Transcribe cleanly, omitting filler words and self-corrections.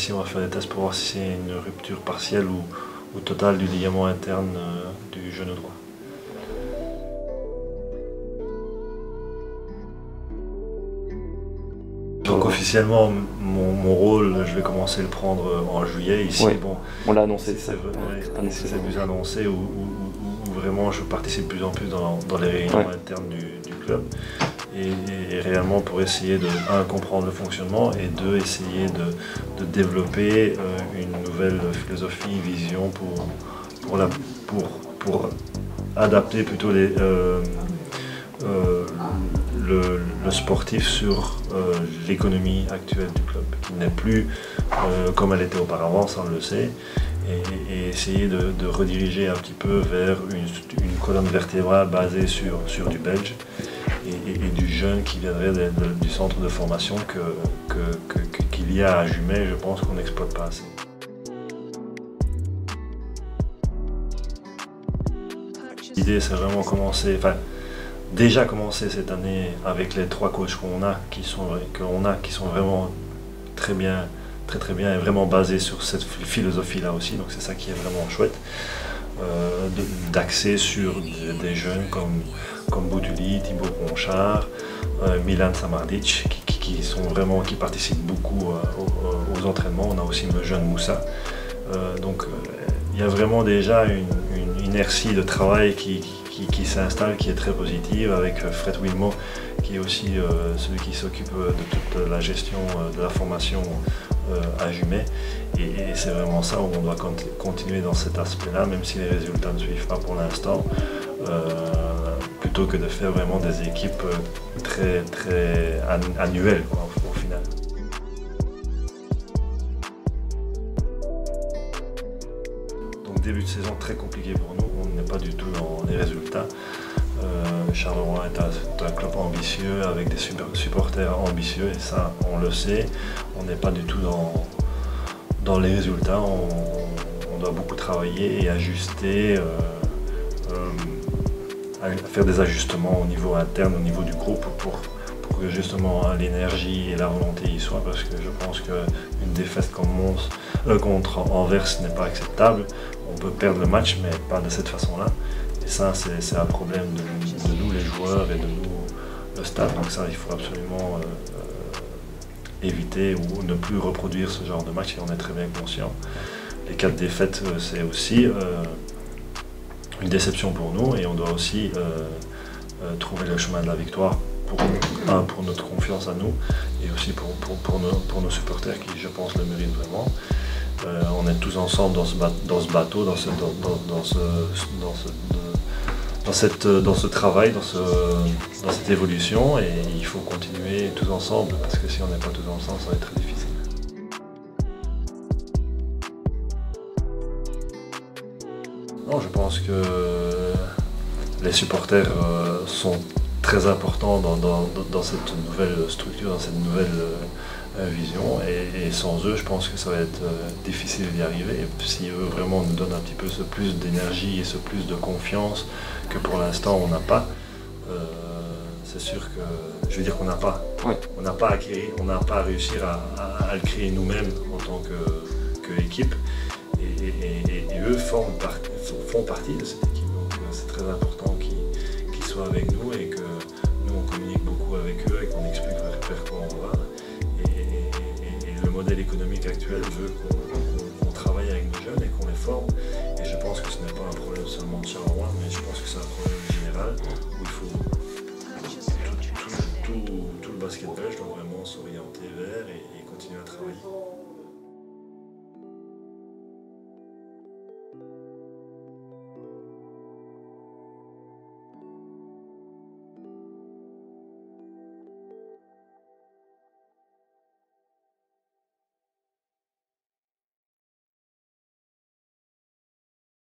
ici on va faire des tests pour voir si c'est une rupture partielle ou totale du ligament interne du genou droit. Donc officiellement, mon rôle, je vais commencer à le prendre en juillet. Ici, ouais, bon, on l'a annoncé, c'est plus annoncé où vraiment je participe de plus en plus dans les réunions internes du club. Et réellement pour essayer de, un, comprendre le fonctionnement et deux, essayer de développer une nouvelle philosophie, vision pour adapter plutôt le sportif sur l'économie actuelle du club, qui n'est plus comme elle était auparavant, ça on le sait, et essayer de rediriger un petit peu vers une colonne vertébrale basée sur du belge et du jeune qui viendrait du centre de formation qu'il y a à Jumet, je pense qu'on n'exploite pas assez. L'idée c'est vraiment déjà commencé cette année avec les 3 coachs qui sont vraiment très bien et vraiment basés sur cette philosophie là aussi, donc c'est ça qui est vraiment chouette, d'axer sur des jeunes comme Boutuli, Thibaut Ponchard, Milan Samardic qui participent beaucoup aux entraînements. On a aussi le jeune Moussa, donc il y a vraiment déjà une inertie de travail qui s'installe, qui est très positive, avec Fred Wilmot qui est aussi celui qui s'occupe de toute la gestion de la formation à Jumet, et c'est vraiment ça où on doit continuer dans cet aspect-là, même si les résultats ne suivent pas pour l'instant, plutôt que de faire vraiment des équipes très annuelles au final. Donc début de saison très compliqué pour nous, on n'est pas du tout dans les résultats. Charleroi est un club ambitieux avec des supporters ambitieux, et ça on le sait, on n'est pas du tout dans les résultats, on doit beaucoup travailler et ajuster, faire des ajustements au niveau interne, au niveau du groupe pour que justement l'énergie et la volonté y soient, parce que je pense qu'une défaite contre Anvers n'est pas acceptable. On peut perdre le match mais pas de cette façon-là. Et ça, c'est un problème de nous, les joueurs, et de nous, le staff. Donc ça, il faut absolument éviter ou ne plus reproduire ce genre de match, et on est très bien conscient. Les 4 défaites, c'est aussi une déception pour nous, et on doit aussi trouver le chemin de la victoire pour notre confiance à nous, et aussi pour nos supporters qui, je pense, le méritent vraiment. On est tous ensemble dans ce bateau, dans ce travail, dans cette évolution, et il faut continuer tous ensemble, parce que si on n'est pas tous ensemble, ça va être très difficile. Non, je pense que les supporters sont très importants dans cette nouvelle structure, dans cette nouvelle vision, et sans eux, je pense que ça va être difficile d'y arriver. Et si eux vraiment nous donnent un petit peu ce plus d'énergie et ce plus de confiance que pour l'instant on n'a pas, c'est sûr que, je veux dire qu'on n'a pas, on n'a pas à réussir à le créer nous-mêmes en tant qu'équipe, et eux font partie de cette équipe, donc c'est très important qu'ils soient avec nous, et que nous on communique beaucoup avec eux et qu'on explique vers quoi on va. Et le modèle économique actuel veut qu'on travaille avec nos jeunes et qu'on les forme. Et je pense que ce n'est pas un problème seulement de Charleroi, mais je pense que c'est un problème général où il faut tout le basket belge doit vraiment s'orienter vers et continuer à travailler.